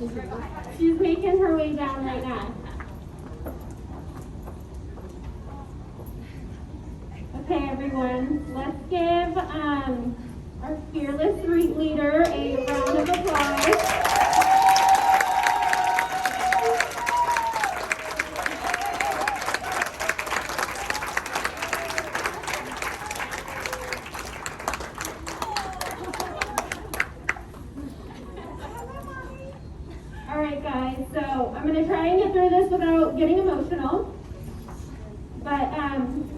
She's making her way down right now. Okay, everyone, let's give our fearless leader a round of applause. All right, guys, so I'm going to try and get through this without getting emotional. But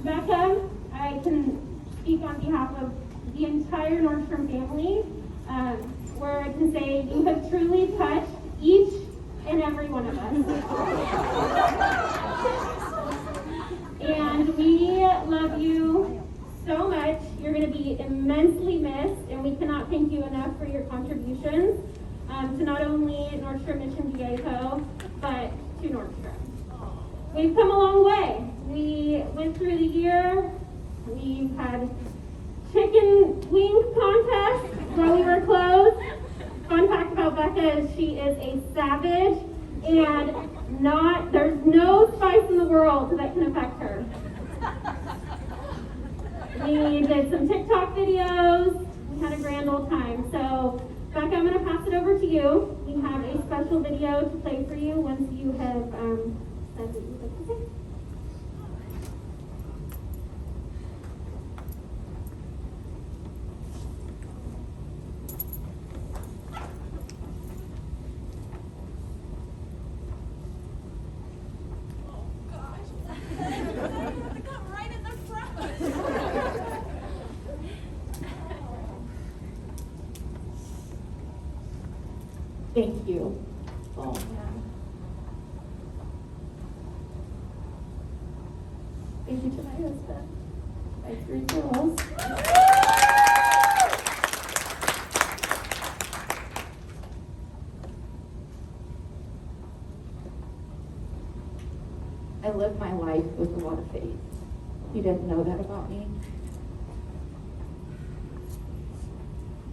Becca, I can speak on behalf of the entire Nordstrom family, where I can say you have truly touched each and every one of us. And we love you so much. You're going to be immensely missed, and we cannot thank you enough for your contributions to not only Nordstrom Mission Diego, but to Nordstrom. We've come a long way. We went through the year. We've had chicken wing contests while we were closed. Fun fact about Becca is she is a savage, and there's no spice in the world that can affect her. We did some TikTok videos. We had a grand old time. So, Becca, I'm going to pass it over to you. We have a special video to play for you once you have said what you'd like to say. Thank you. Oh, man. Thank you to my husband, my 3 girls. I live my life with a lot of faith. You didn't know that about me.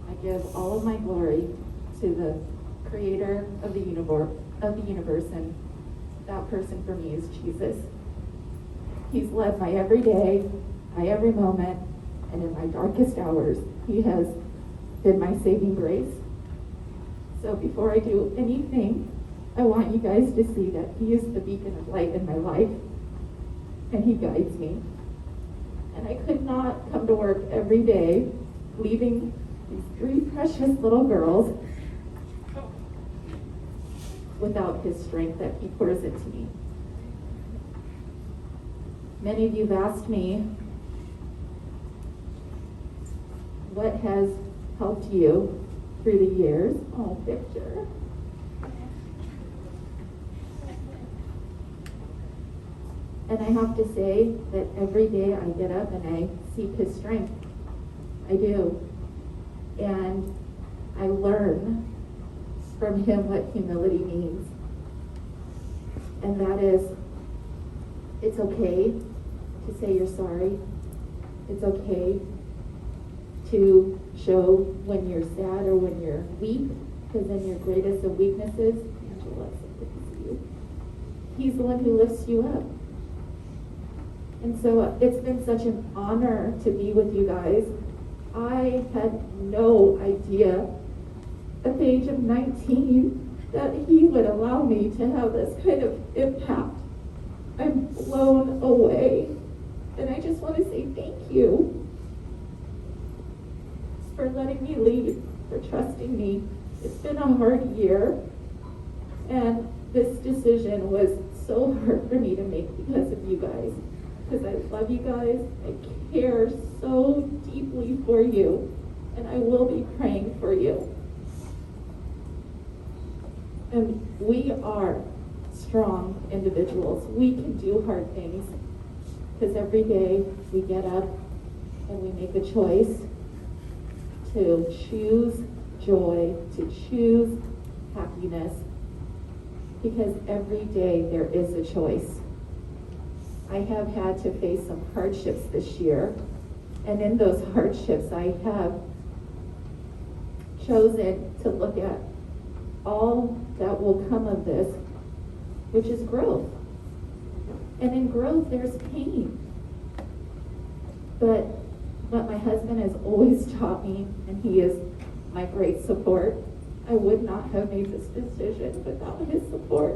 I give all of my glory to the creator of the universe, and that person for me is Jesus. He's led my every day, my every moment, and in my darkest hours, he has been my saving grace. So before I do anything, I want you guys to see that he is the beacon of light in my life, and he guides me. And I could not come to work every day leaving these 3 precious little girls without his strength that he pours into me. Many of you have asked me, what has helped you through the years? Oh, Victor. And I have to say that every day I get up and I seek his strength. I do. And I learn from him what humility means. And that is, it's okay to say you're sorry. It's okay to show when you're sad or when you're weak, because in your greatest of weaknesses, Angela, so good to see you. He's the one who lifts you up. And so it's been such an honor to be with you guys. I had no idea at the age of 19 that he would allow me to have this kind of impact. I'm blown away. And I just want to say thank you for letting me lead, for trusting me. It's been a hard year, and this decision was so hard for me to make because of you guys. Because I love you guys, I care so deeply for you, and I will be praying for you. And we are strong individuals. We can do hard things, because every day we get up and we make a choice to choose joy, to choose happiness, because every day there is a choice. I have had to face some hardships this year, and in those hardships I have chosen to look at all that will come of this, which is growth. And in growth, there's pain. But what my husband has always taught me, and he is my great support, I would not have made this decision without his support,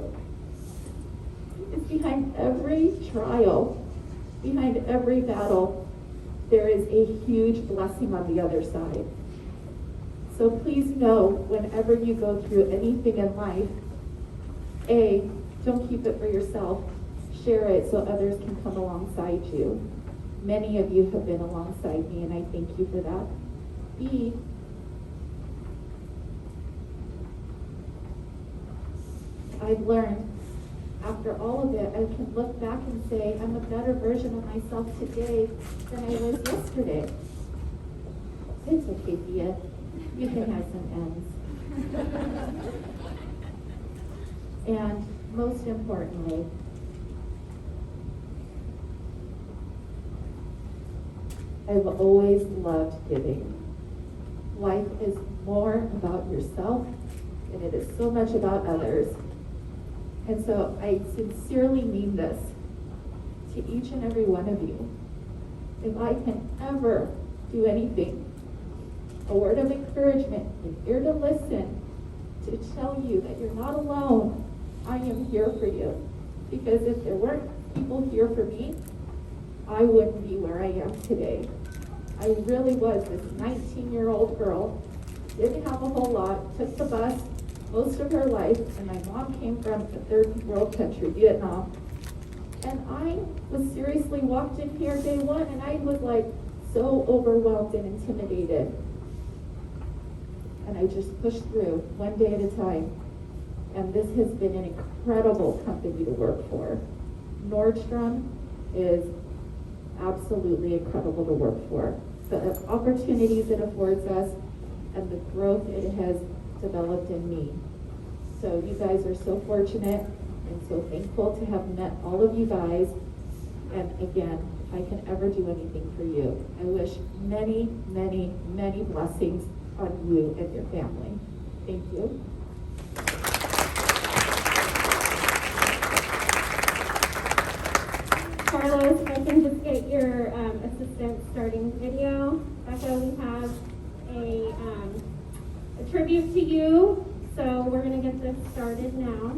is behind every trial, behind every battle, there is a huge blessing on the other side. So please know, whenever you go through anything in life, A, don't keep it for yourself. Share it so others can come alongside you. Many of you have been alongside me, and I thank you for that. B, I've learned, after all of it, I can look back and say, I'm a better version of myself today than I was yesterday. It's okay, Thea. You can have some ends. And most importantly, I've always loved giving. Life is more about yourself, and it is so much about others. And so I sincerely mean this to each and every one of you. If I can ever do anything, a word of encouragement, an ear to listen, to tell you that you're not alone, I am here for you. Because if there weren't people here for me, I wouldn't be where I am today. I really was this 19-year-old girl, didn't have a whole lot, took the bus most of her life, and my mom came from a third world country, Vietnam. And I was seriously walked in here day one, and I was like so overwhelmed and intimidated. And I just pushed through one day at a time. And this has been an incredible company to work for. Nordstrom is absolutely incredible to work for. The opportunities it affords us and the growth it has developed in me. So you guys are so fortunate and so thankful to have met all of you guys. And again, if I can ever do anything for you, I wish many, many, many blessings on you and your family. Thank you. Carlos, if I can just get your assistant starting video. Becca, we have a tribute to you, so we're going to get this started now.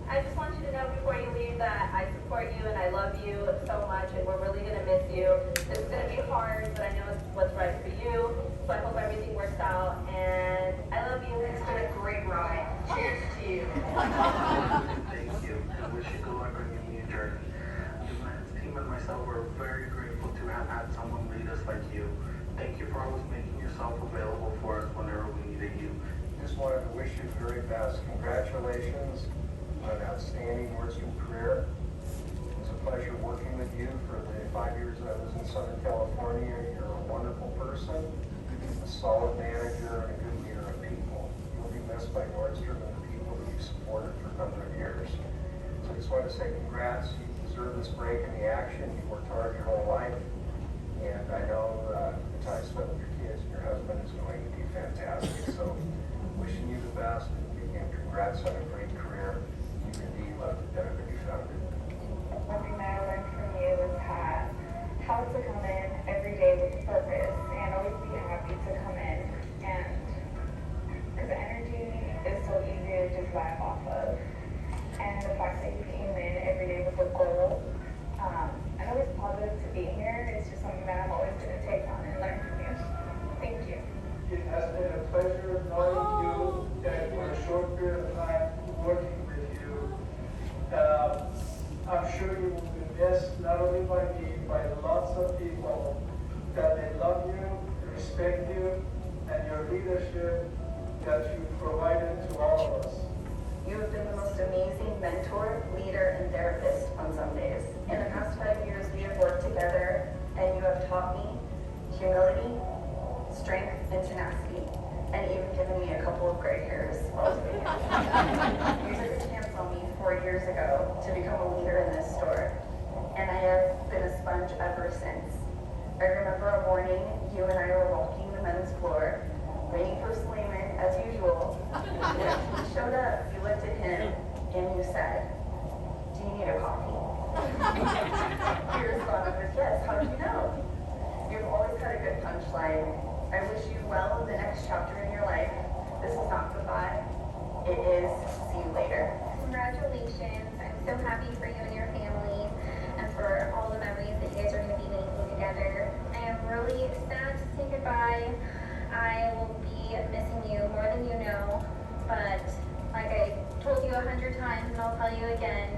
I just want you to know before you leave that I support you and I love you so much and we're really going to miss you. This is going to be hard, but I know it's what's right for you. So I hope everything works out and I love you. It's been a great ride. Cheers to you. Thank you. I wish you good luck on your new journey. My team and myself are very grateful to have had someone lead us like you. Thank you for always making yourself available for us whenever we needed you. Just wanted to wish you the very best. Congratulations on an outstanding Nordstrom career. It was a pleasure working with you for the 5 years that I was in Southern California. You're a wonderful person, a solid manager, and a good leader of people. You'll be missed by Nordstrom and the people that you've supported for a number of years. So I just wanted to say congrats. You deserve this break in the action. You worked hard your whole life. And I know the time spent with your kids and your husband is going to be fantastic. So wishing you the best, and again, congrats on a great career. You indeed love the benefit you founded. One thing that I learned from you is how to come in every day with purpose and always be happy to come in. And because the energy is so easy to just vibe off of. And the fact that you sure you will be missed not only by me, by lots of people, that they love you, respect you, and your leadership that you provided to all of us. You have been the most amazing mentor, leader, and therapist on some days. In the past 5 years, we have worked together, and you have taught me humility, strength, and tenacity, and even given me a couple of gray hairs while doing it. You took a chance on me 4 years ago to become a leader in this store, and I have been a sponge ever since. I remember a morning, you and I were walking the men's floor, waiting for Slayman as usual. When he showed up, you looked at him and you said, "Do you need a coffee?" He responded with, "Yes, how did you know?" You've always had a good punchline. I wish you well in the next chapter in your life. This is not goodbye. It is see you later. Congratulations. I'm so happy for you and your family and for all the memories that you guys are going to be making together. I am really sad to say goodbye. I will be missing you more than you know, but like I told you 100 times and I'll tell you again,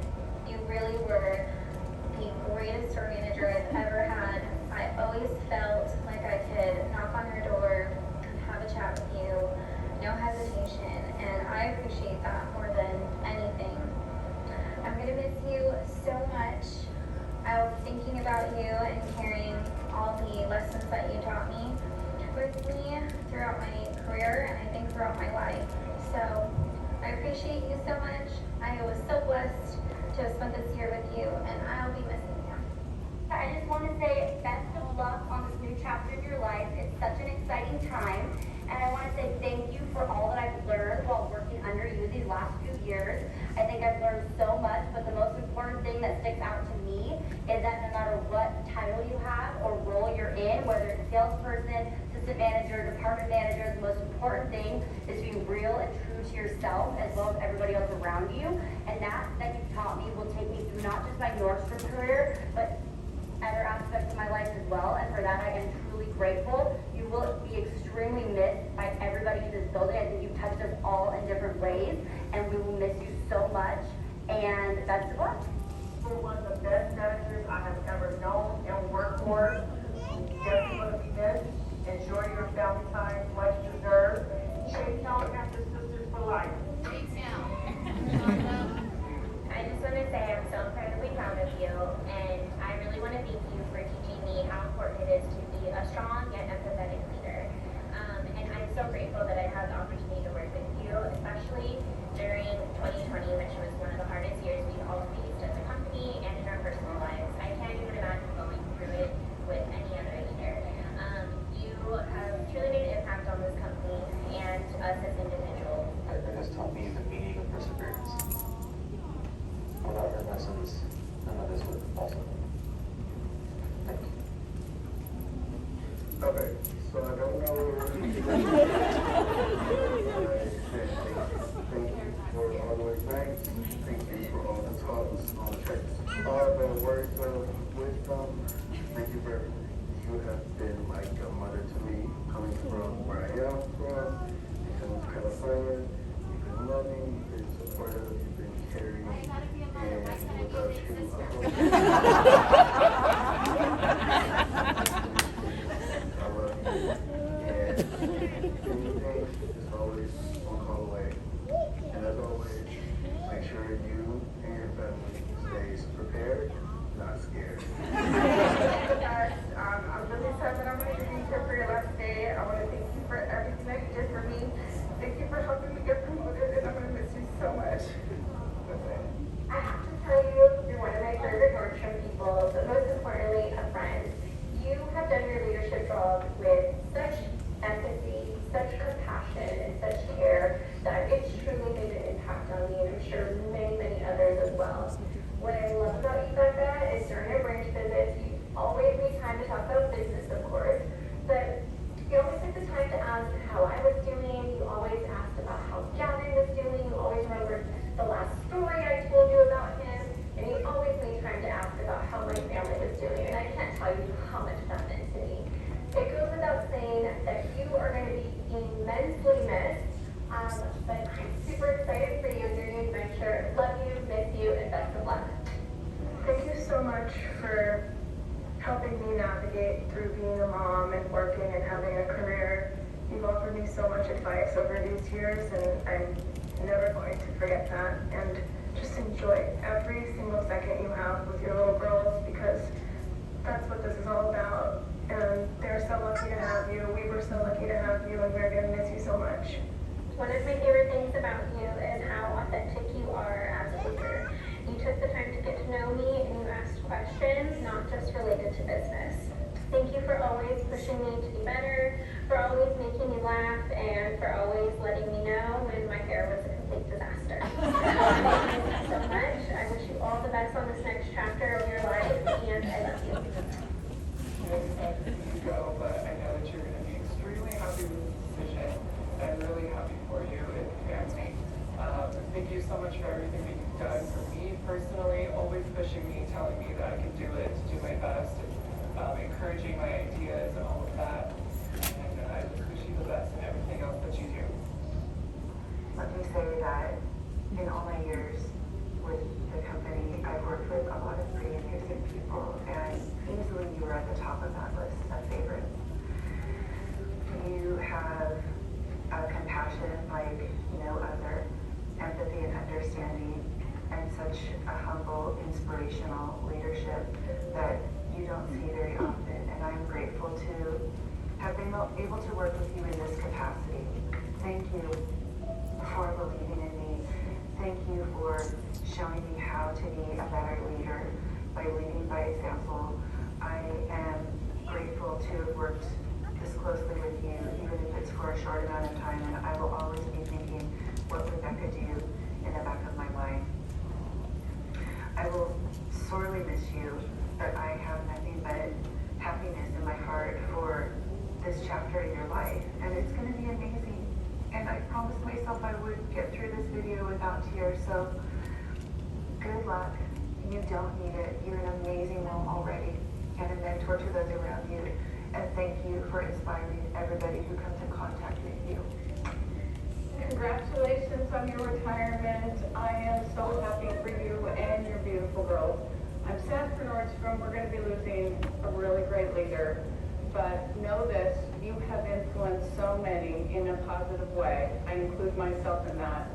you really were the greatest store manager I've ever had. I always felt like I could knock on your door and have a chat with you, no hesitation, and I appreciate that more than anything. I'm gonna miss you so much. I'll be thinking about you and carrying all the lessons that you taught me with me throughout my career and I think throughout my life. So I appreciate you so much. I was so blessed to have spent this year with you and I'll be missing you. I just want to say best of luck on this new chapter of your life. It's such an exciting time. And I want to say thank you for all that I've learned while working under you these last few years. I think I've learned so much, but the most important thing that sticks out to me is that no matter what title you have or role you're in, whether it's salesperson, assistant manager, department manager, the most important thing is being real and true to yourself as well as everybody else around you. And that you've taught me will take me through not just my Nordstrom career, but other aspects of my life as well, and for that I am truly grateful. You will be extremely missed by everybody in this building. I think you've touched us all in different ways, and we will miss you so much, and best of luck. You're one of the best managers I have ever known and worked for. Definitely going to be missed. Enjoy your family time, much deserved. K-Town and the Sisters for Life. I just want to say I'm so incredibly proud of you, and I really want to thank you for teaching me how important it is to be a strong yet empathetic leader. And I'm so grateful that I had the opportunity to work with you, especially during 2020, which was one of the hardest years we all faced as a company and in our personal lives. I can't even imagine going through it with any other leader. You have truly made an impact on this company and us as individuals. It has taught me the meaning of perseverance. Without her lessons, none of this would be possible. Thank you. Okay, so I don't know. Thank you for all the advice. Thank you for all the talks, all the checks, all the words of wisdom. Thank you for everything. You have been like a mother to me, coming from where I am from, in California. You've been loving, you've been supportive, you've been caring, and without you, I love you. And anything is always one call away. And as always, make sure you and your family stays prepared, not scared. I'm really sad that I'm going to be here for your last day. I want to thank you for everything that you did for me. Thank you for helping me get promoted, and I'm going to miss you so much. I have to tell you, you're one of my favorite Nordstrom people, but most importantly, a friend. You have done your leadership job with such empathy, such compassion, and such care that it's truly made an impact on me, and I'm sure many, many others as well. What I love about you, Becca, is during our branch visits, and working and having a career. You've offered me so much advice over these years, and I'm never going to forget that. And just enjoy every single second you have with your little girls, because that's what this is all about. And they're so lucky to have you. We were so lucky to have you, and we're going to miss you so much. One of my favorite things about you is how authentic you are as a leader. You took the time to get to know me and you asked questions, not just related to business. Thank you for always pushing me to be better, for always making me laugh, and for always letting me know when my hair was a complete disaster. Thank you so much. I wish you all the best on this next chapter of your life, and I love you. It's sad to see you go, but I know that you're going to be extremely happy with this decision. I'm really happy for you and your family. Thank you so much for everything that you've done for me personally, always pushing me, telling me that I can do it, to do my best, and encouraging my ideas and all of that. And I just wish you the best in everything else that you do. Let me say that in all my years with the company, I've worked with a lot of pretty amazing people, and easily you were at the top of that list of favorites. You have a compassion like no other, empathy and understanding, and such a humble, inspirational leadership that you don't see very often. And I'm grateful to have been able to work with you in this capacity. Thank you for believing in me. Thank you for showing me how to be a better leader by leading by example. I am grateful to have worked this closely with you, even if it's for a short amount of time, and I will always be thinking, what would Becca do in the back of my mind? I will sorely miss you, but I have nothing but happiness in my heart for this chapter in your life, and it's going to be amazing. And I promised myself I would get through this video without tears, so good luck. You don't need it. You're an amazing mom already, and a mentor to those around you. And thank you for inspiring everybody who comes in contact with you. Congratulations on your retirement. I am so happy for you and your beautiful girls. I'm sad for Nordstrom. We're going to be losing a really great leader. But know this, you have influenced so many in a positive way. I include myself in that.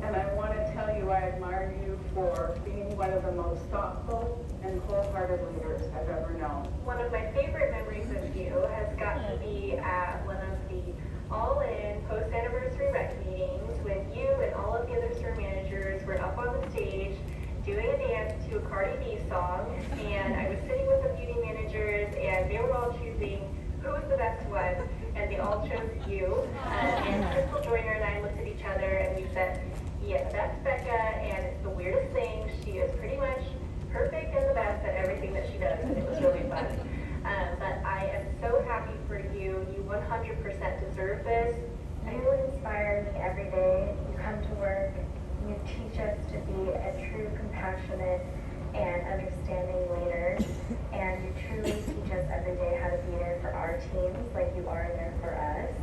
And I want to tell you, I admire you for being one of the most thoughtful and wholehearted leaders I've ever known. One of my favorite memories of you has got to be at one of the all-in post-anniversary rec meetings when you and all of the other store managers were up on the stage doing a dance to a Cardi B song, and I was sitting with the beauty managers, and they were all choosing who was the best one, and they all chose you. And Crystal Joyner and I looked at each other, and we said, yes, that's Becca, and it's the weirdest thing. She is pretty much perfect and the best at everything that she does, and it was really fun. But I am so happy for you. You 100% deserve this. You inspire me every day. You come to work, you teach us to be a true, compassionate, and understanding leader. And you truly teach us every day how to be there for our teams like you are there for us.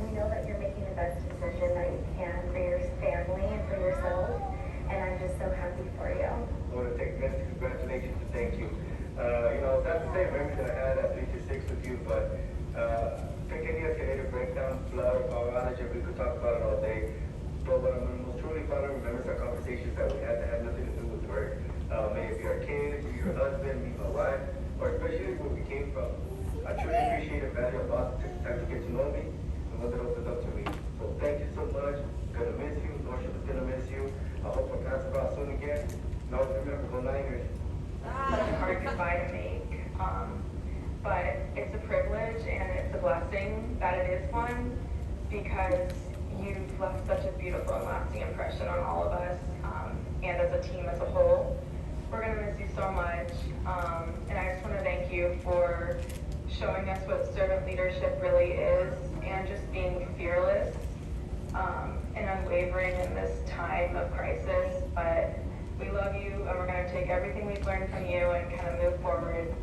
We know that you're making the best decision that you can for your family and for yourself. And I'm just so happy for you. I want to take this congratulations and thank you. That's the same memory that I had at 3 to 6 with you, but thinking you can breakdown, flood, power outage, and we could talk about it all day. But what I'm most truly proud of remember are conversations that we had that had nothing to do with work. Maybe your kids, your husband, me, my wife, or especially where we came from. I truly appreciate and value a lot the time to get to know me and what it opens up to me. So thank you so much. Gonna miss you. Lordship is gonna miss you. I hope our paths cross soon again. Now remember, go Niners. Such a hard goodbye to make, but it's a privilege and it's a blessing that it is one, because you've left such a beautiful and lasting impression on all of us, and as a team as a whole. We're going to miss you so much, and I just want to thank you for showing us what servant leadership really is, and just being fearless and unwavering in this time of crisis. But we love you, and we're going to take everything we've learned from you and kind of move forward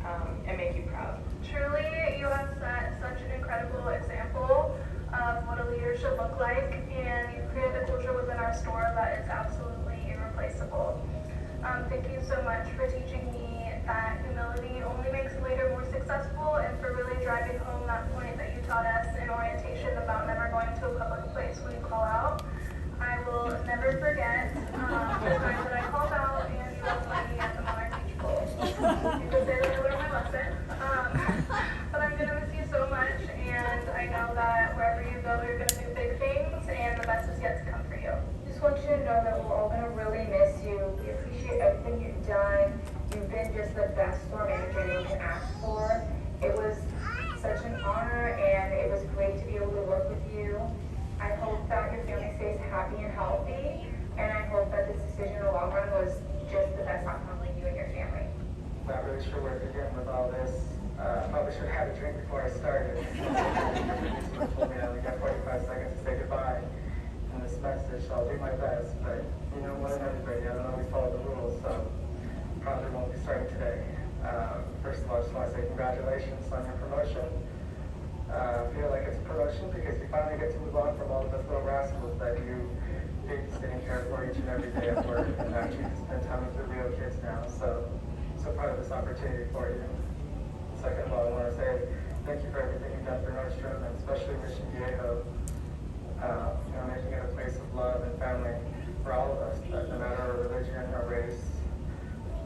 and make you proud. Truly, you have set such an incredible example of what a leader should look like, and you've created a culture within our store that is absolutely irreplaceable. Thank you so much for teaching me that humility only makes a leader more successful, and for really driving home with all this. Probably should have had a drink before I started. You told me I only got 45 seconds to say goodbye in this message, so I'll do my best. But you know more than everybody, I don't always follow the rules, so probably won't be starting today. First of all, I just want to say congratulations on your promotion. I feel like it's a promotion because you finally get to move on from all of those little rascals that you babysitting care for each and every day at work, and actually spend time with the real kids now. So part of this opportunity for you. Second of all, I want to say thank you for everything you've done for Nordstrom, and especially Mission Viejo. Making it a place of love and family for all of us, that no matter our religion, our race,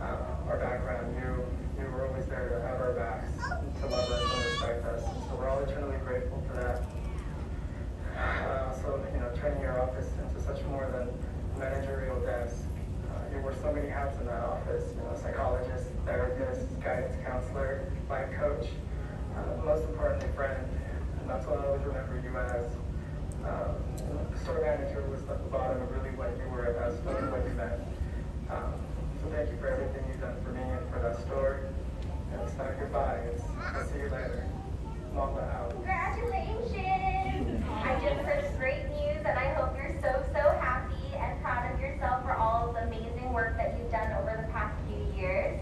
our background, you were always there to have our backs, to love us and respect us. And so we're all eternally grateful for that. So, turning your office into such more than a managerial desk. You wore so many hats in that office, psychologist, therapist, guidance counselor, life coach, most importantly, friend. And that's what I always remember you as. Store manager was at the bottom of really what you were at that store, what you meant. So thank you for everything you've done for me and for that store. And it's not goodbye, it's I'll see you later. Mama out. Congratulations! I just heard great news, and I hope you're so, so happy and proud of yourself for all of the amazing work that you've done over the past few years.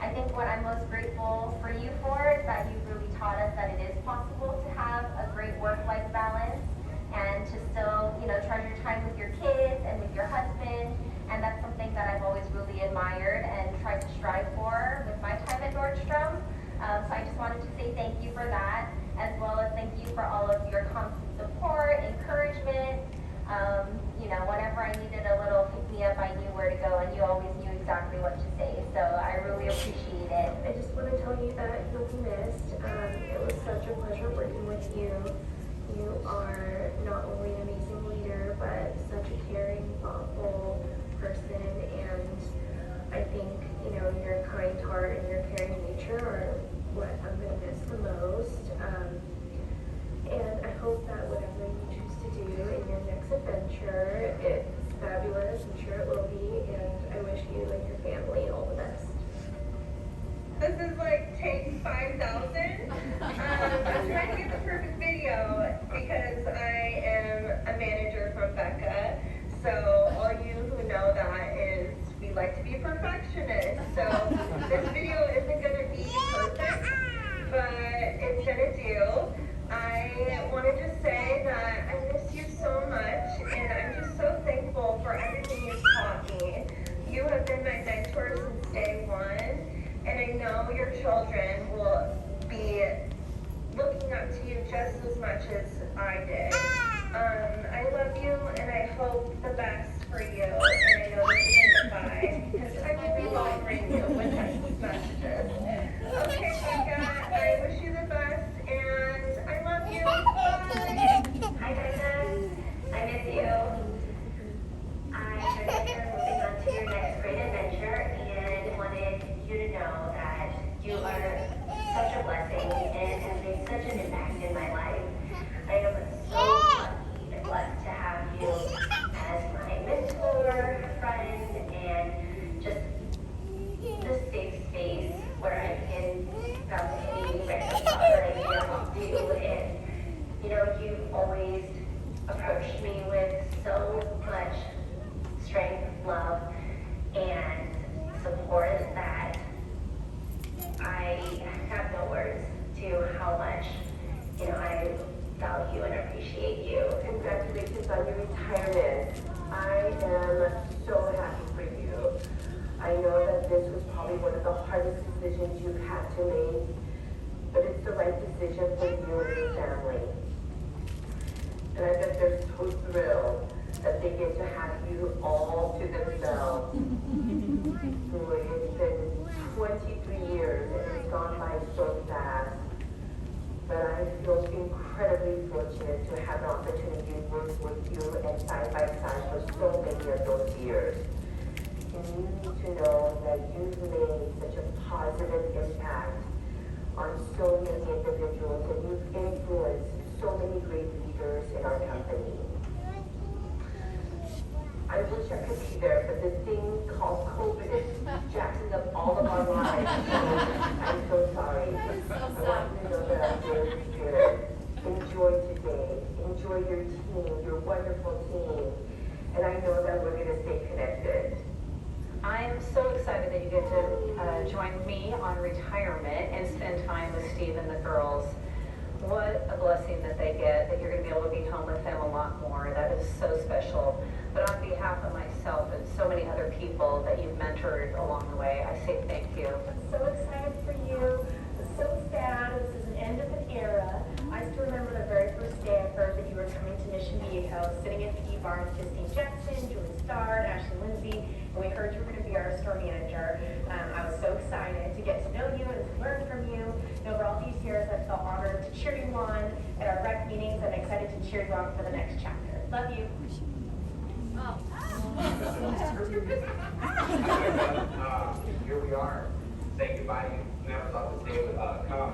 I think what I'm most grateful for you for is that you've really taught us that it is possible to have a great work-life balance and to still, treasure time with your kids and with your husband. And that's something that I've always really admired and tried to strive for with my time at Nordstrom. So I just wanted to say thank you for that, as well as thank you for all of your constant support, encouragement. Whenever I needed a little pick-me-up, I knew where to go, and you always knew exactly what to say. So I really appreciate it. I just want to tell you that you'll be missed. It was such a pleasure working with you. You are not only an amazing leader, but such a caring, thoughtful person. And I think, your kind heart and your caring nature are what I'm going to miss the most. And I hope that whatever you choose to do in your next adventure, it's fabulous. I'm sure it will be. And I wish you and your family all the best. This is like take 5,000. I'm trying to get the perfect video because I am a manager from Becca. So all you who know that is we like to be perfectionists. So this video isn't going to be perfect, but it's going to do. I want to just say that I miss you so much, and I'm just so thankful for everything you've taught me. You have been my mentor since day one. And I know your children will be looking up to you just as much as I did. I love you, and I hope the best for you. And I know this isn't goodbye, because I will be bothering you with text messages. Okay, Becca, I wish you the best, and I love you. Bye. Hi, Becca. I miss you. I heard that you're moving on to your next great adventure, and wanted you to know that you are such a blessing and have made such an impact in my life. I am so lucky and blessed to have you as my mentor, friend, and just the safe space where I can bounce any random thought that I need to talk to. And you've always approached me with so much strength, love, and support that I have no words to how much, I value and appreciate you. Congratulations on your retirement. I am so happy for you. I know that this was probably one of the hardest decisions you've had to make, but it's the right decision for you and your family. And I bet they're so thrilled that they get to have you all to themselves. Boy, it's been 23 years and it's gone by so fast. But I feel incredibly fortunate to have the opportunity to work with you and side by side for so many of those years. And you need to know that you've made such a positive impact on so many individuals, and you've influenced so many great leaders in our company. I wish I could be there, but this thing called COVID is jacking up all of our lives. enjoy your team, your wonderful team. And I know that we're going to stay connected. I'm so excited that you get to join me on retirement and spend time with Steve and the girls. What a blessing that they get, that you're going to be able to be home with them a lot more. That is so special. But on behalf of myself and so many other people that you've mentored along the way, I say thank you. I'm so excited for you. I'm so sad. This is an end of an era. I still remember the very first day I heard that you were coming to Mission Viejo, sitting at the bar with Justine Jackson, Julie Starr, Ashley Lindsay, and we heard you were going to be our store manager. I was so excited to get to know you and to learn from you. And over all these years, I felt honored to cheer you on at our rec meetings. I'm excited to cheer you on for the next chapter. Love you. Here we are, saying goodbye. You never thought this day would come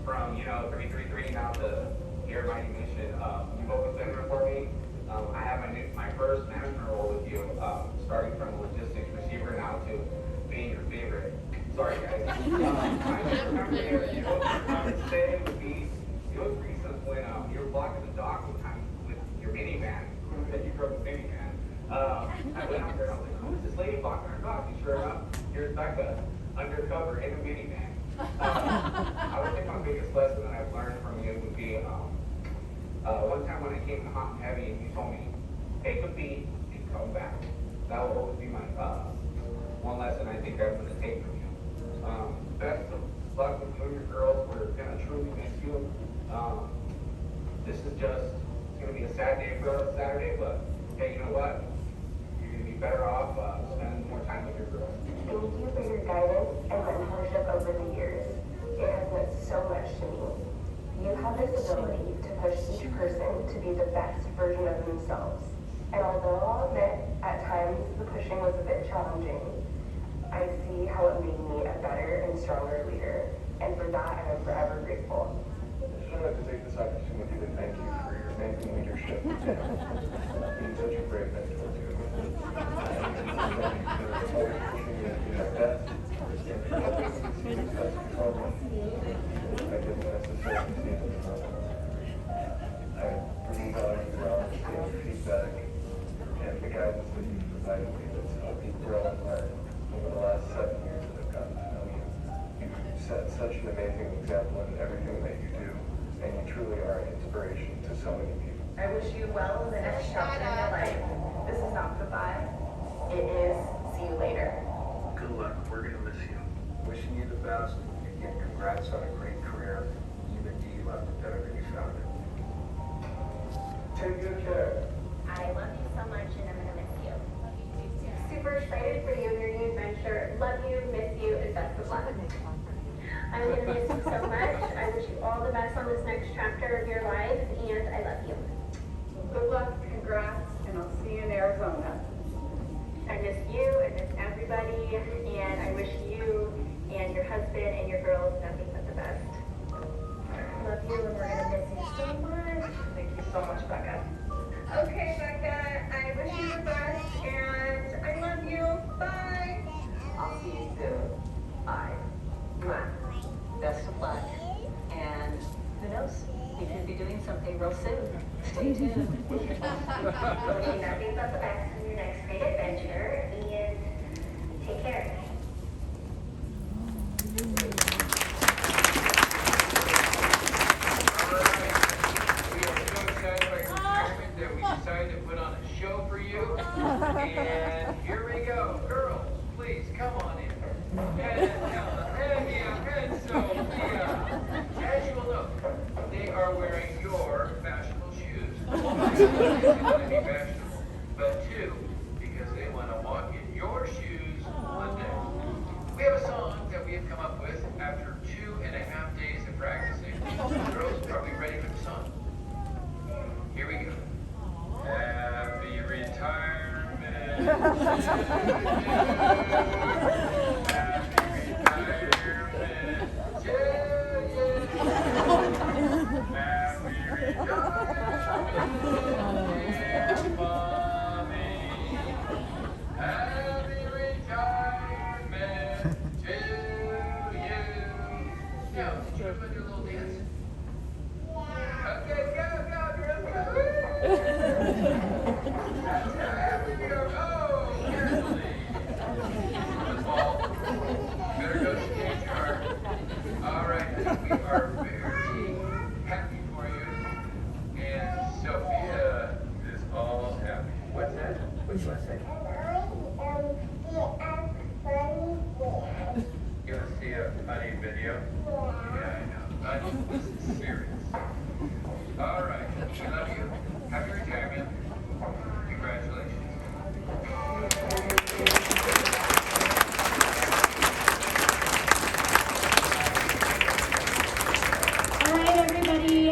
from, 333 now to here at Mighty Mission. You've opened the door for me. I have my first management role with you, starting from logistics receiver now to being your favorite. Sorry, guys. Today would be, it was recent when you were blocking the dock with your minivan. That you drove a minivan. I went out there and I was like, who is this lady blocking our dock? And sure enough, here's Becca, undercover in a minivan. I would think my biggest lesson that I've learned from you would be one time when I came to Hot and Heavy and you told me, take a beat and come back. That will always be my one lesson I think I'm going to take from you. Best of luck with you and your girls. We're going to truly miss you. This is just, it's going to be a sad day for us Saturday, but hey, you know what? You're going to be better off spending more time with your girls. Thank you for your guidance and mentorship over the years. It has meant so much to me. You have this ability to push each person to be the best version of themselves. And although I'll admit at times the pushing was a bit challenging, I see how it made me a better and stronger leader. And for that, I am forever grateful. I'd like to take this opportunity to thank you for your amazing leadership and being such a great mentor to me. I didn't necessarily see it in the moment. I really value your honesty and feedback and the guidance that you've provided me that's helped me grow and learn over the last 7 years that I've gotten to know you. You've set such an amazing example in everything that you do, and you truly are an inspiration to so many people. I wish you well in the next chapter in your life. This is not goodbye. It is see you later. Good luck. We're going to miss you. Wishing you the best. Again, congrats on a great career. You indeed left it better than you found it. Take good care. I love you so much and I'm gonna miss you. Super excited for you and your new adventure. Love you, miss you, and best of luck. I'm gonna miss you so much. I wish you all the best on this next chapter of your life, and I love you. Good luck, congrats, and I'll see you in Arizona. I miss you, I miss everybody, and I wish you and your husband and your girls nothing but the best. I love you, and we're gonna miss you so much. Thank you so much, Becca. Okay, Becca, I wish you the best and I love you. Bye. I'll see you soon. Bye. Mwah. Best of luck. And who knows? We could be doing something real soon. Stay tuned. Wishing nothing but the best in your next great adventure, and take care. We are so excited about your retirement that we decided to put on a show for you. And here we go. Girls, please come on in. And Sophia. As you will know, they are wearing your fashionable shoes. One, because they want to be fashionable, but two, because they want to walk in your shoes one day. We have a song that we have come up with after 2.5 days of practicing. Girls, are we ready for the song? Here we go. Happy retirement. Happy retirement. Yep. Yeah, I know. That's serious. All right. We love you. Happy retirement. Congratulations. All right, everybody. We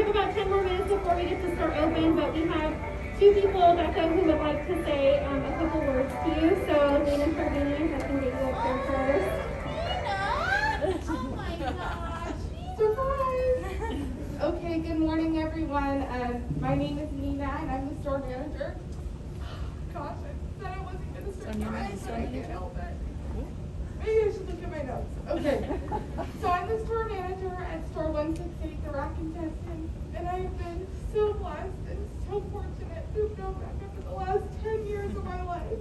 have about 10 more minutes before we get to start open, but we have two people, Becca, who would like to say a couple words to you. So, Dana Trevini, I can get you up there first. Oh my gosh! Surprise! Okay, good morning, everyone. My name is Nina, and I'm the store manager. Gosh, I said I wasn't going to surprise, but I can't help it. Maybe I should look at my notes. Okay. So I'm the store manager at store 168, the Rack and Destin, and I have been so blessed and so fortunate to have known Becca for the last 10 years of my life.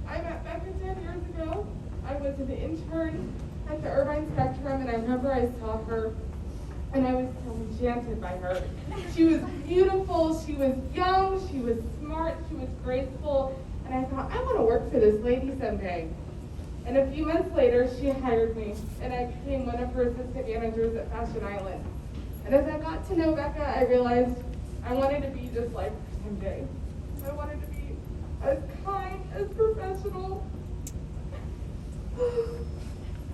I met Becca 10 years ago. I was an intern at the Irvine Spectrum, and I remember I saw her, and I was so enchanted by her. She was beautiful, she was young, she was smart, she was graceful, and I thought, I want to work for this lady someday. And a few months later, she hired me, and I became one of her assistant managers at Fashion Island. And as I got to know Becca, I realized I wanted to be just like her someday. I wanted to be as kind, as professional.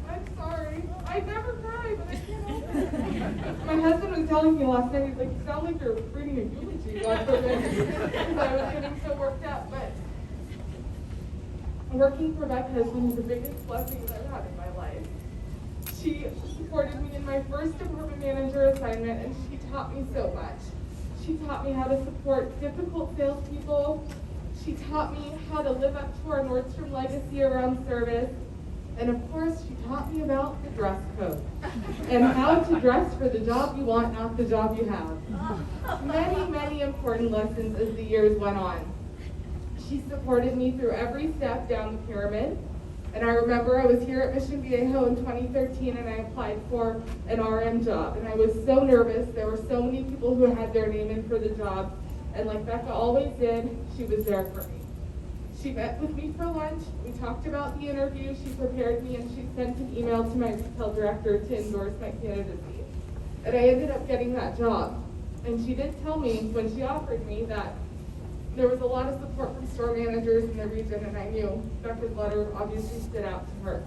I'm sorry. I never cry, but I can't help it. My husband was telling me last night, he's like, you sound like you're reading a eulogy God forbid, because I was getting so worked up. But working for Becca is one of the biggest blessings I've had in my life. She supported me in my first department manager assignment, and she taught me so much. She taught me how to support difficult salespeople. She taught me how to live up to our Nordstrom legacy around service. And of course, she taught me about the dress code and how to dress for the job you want, not the job you have. Many, many important lessons as the years went on. She supported me through every step down the pyramid. And I remember I was here at Mission Viejo in 2013, and I applied for an RM job. And I was so nervous. There were so many people who had their name in for the job. And like Becca always did, she was there for me. She met with me for lunch, we talked about the interview, she prepared me, and she sent an email to my retail director to endorse my candidacy. And I ended up getting that job. And she did tell me when she offered me that there was a lot of support from store managers in the region, and I knew Becca's letter obviously stood out to her.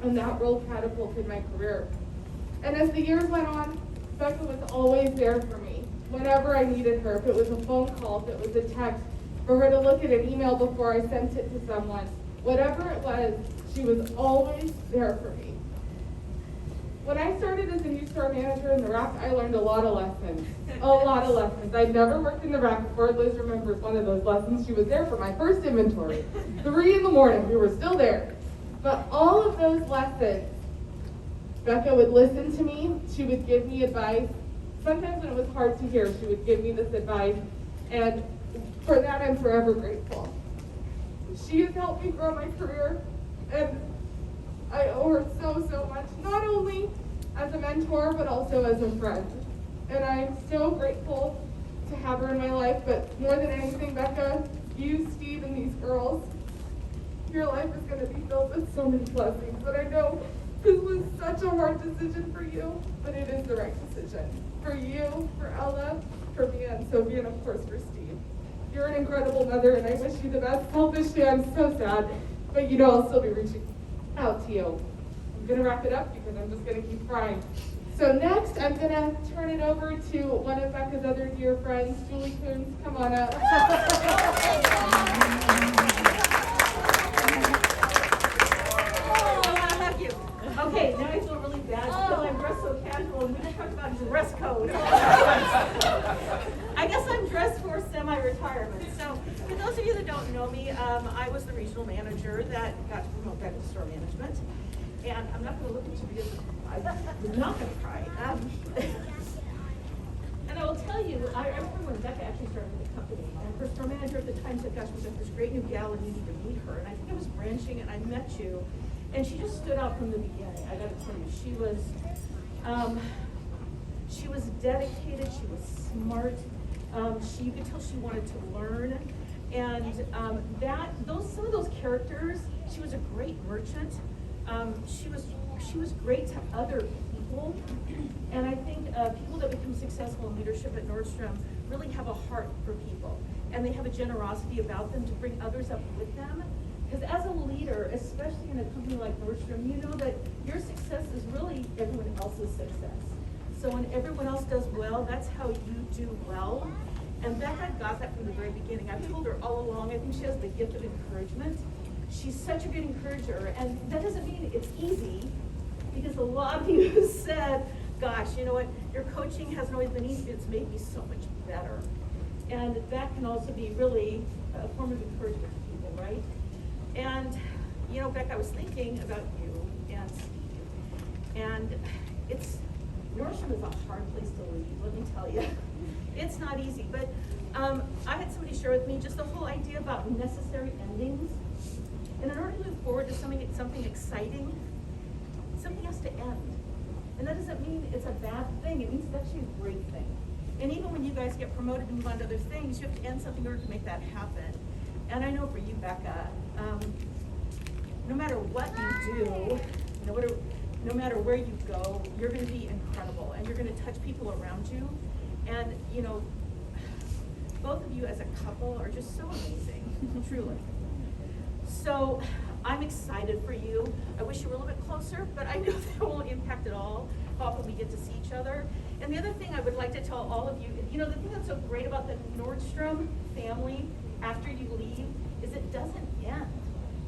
And that role catapulted my career. And as the years went on, Becca was always there for me. Whenever I needed her, if it was a phone call, if it was a text, for her to look at an email before I sent it to someone. Whatever it was, she was always there for me. When I started as a new store manager in the Rack, I learned a lot of lessons. A lot of lessons. I'd never worked in the Rack before. Liz remembers one of those lessons. She was there for my first inventory. 3 in the morning, we were still there. But all of those lessons, Becca would listen to me. She would give me advice. Sometimes when it was hard to hear, she would give me this advice. And for that, I'm forever grateful. She has helped me grow my career, and I owe her so, so much, not only as a mentor, but also as a friend. And I'm so grateful to have her in my life, but more than anything, Becca, you, Steve, and these girls, your life is going to be filled with so many blessings. But I know this was such a hard decision for you, but it is the right decision. For you, for Ella, for me, and Sophie, and of course for Steve. You're an incredible mother, and I wish you the best. Selfishly, I'm so sad, but you know I'll still be reaching out to you. I'm going to wrap it up because I'm just going to keep crying. So next, I'm going to turn it over to one of Becca's other dear friends, Julie Coons. Come on up. Okay, now I feel really bad because I'm dressed so casual and we can talk about dress code. I guess I'm dressed for semi-retirement. So for those of you that don't know me, I was the regional manager that got to promote back to store management. And I'm not going to look at you because I'm not going to cry. And I will tell you, I remember when Becca actually started with the company, and her store manager at the time said, gosh, we've got this great new gal and you need to meet her. And I think I was branching and I met you. And she just stood out from the beginning. I got to tell you, she was dedicated. She was smart. You could tell she wanted to learn, and some of those characters. She was a great merchant. She was great to other people, and I think people that become successful in leadership at Nordstrom really have a heart for people, and they have a generosity about them to bring others up with them. Because as a leader, especially in a company like Nordstrom, you know that your success is really everyone else's success. So when everyone else does well, that's how you do well. And Becca got that from the very beginning. I've told her all along, I think she has the gift of encouragement. She's such a good encourager, and that doesn't mean it's easy, because a lot of you have said, gosh, you know what, your coaching hasn't always been easy, it's made me so much better. And that can also be really a form of encouragement to people, right? And, you know, Beck, I was thinking about you and Steve, and Nordstrom is a hard place to leave, let me tell you. It's not easy, but I had somebody share with me just the whole idea about necessary endings. And in order to move forward to something exciting, something has to end. And that doesn't mean it's a bad thing, it means it's actually a great thing. And even when you guys get promoted and move on to other things, you have to end something in order to make that happen. And I know for you, Becca, no matter what you do, no matter where you go, you're going to be incredible, and you're going to touch people around you. And, you know, both of you as a couple are just so amazing, truly. So I'm excited for you. I wish you were a little bit closer, but I know that won't impact at all how often we get to see each other. And the other thing I would like to tell all of you, you know, the thing that's so great about the Nordstrom family after you leave is it doesn't end.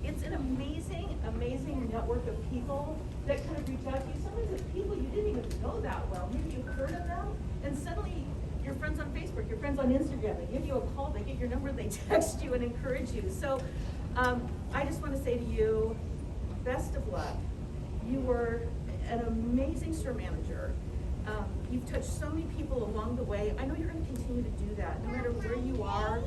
It's an amazing, amazing network of people that kind of reach out to you. Sometimes it's people you didn't even know that well. Maybe you've heard of them, and suddenly your friends on Facebook, your friends on Instagram, they give you a call, they get your number, they text you and encourage you. So I just want to say to you, best of luck. You were an amazing store manager. You've touched so many people along the way. I know you're going to continue to do that, no matter where you are.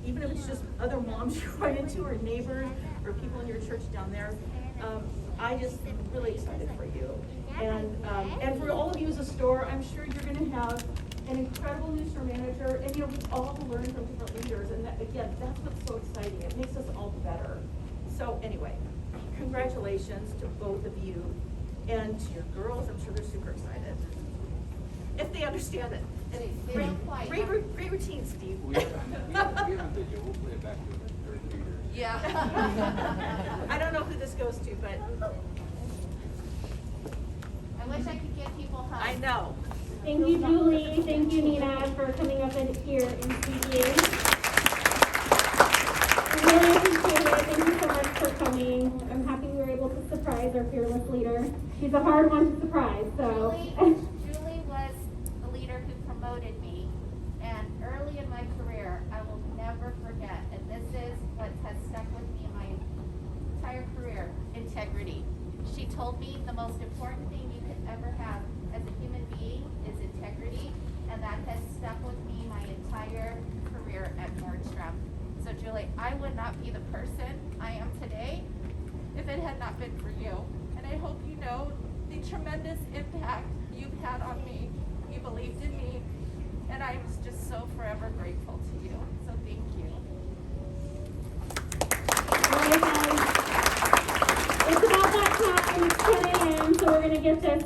Even if it's just other moms you run into, or neighbors, or people in your church down there. I just am really excited for you. And for all of you as a store, I'm sure you're going to have an incredible new store manager, and you know, we all learn from different leaders, and that, again, that's what's so exciting. It makes us all better. So anyway, congratulations to both of you, and to your girls. I'm sure they're super excited. If they understand it. And great routine, Steve. We have a video. We'll play it back to 32 years. Yeah. I don't know who this goes to, but I wish I could give people hugs. I know. Thank you, Julie. Thank you, Nina, for coming up in here and speaking. I really appreciate it. Thank you so much for coming. I'm happy we were able to surprise our fearless leader. She's a hard one to surprise, so. Julie was the leader who promoted me, and early in my career, I will never forget, and this is what has stuck with me in my entire career, integrity. She told me the most important thing you could ever have as a human being is integrity, and that has stuck with me my entire career at Nordstrom. So Julie, I would not be the person I am today if it had not been for you. And I hope you know the tremendous impact you've had on me. You believed in me, and I was just so forever grateful to you. So thank you. All right, guys. It's about that time. It's 10 a.m., so we're going to get this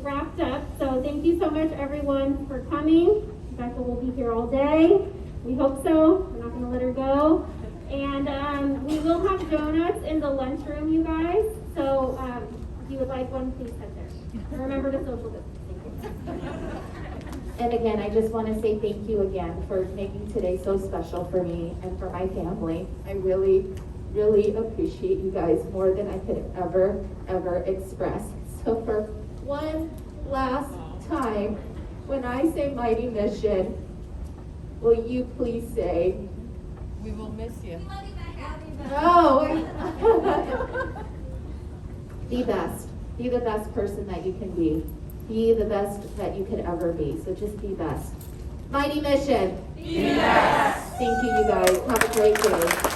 wrapped up. So thank you so much, everyone, for coming. Becca will be here all day. We hope so. We're not going to let her go. And we will have donuts in the lunchroom, you guys. So if you would like one, please head there. And remember to social distance. And again, I just want to say thank you again for making today so special for me and for my family. I really, really appreciate you guys more than I could ever express. So for one last time, when I say Mighty Mission, will you please say, we will miss you. no. Be best. Be the best person that you can be. Be the best that you could ever be. So just be best. Mighty Mission. Be best. Thank you, you guys. Have a great day.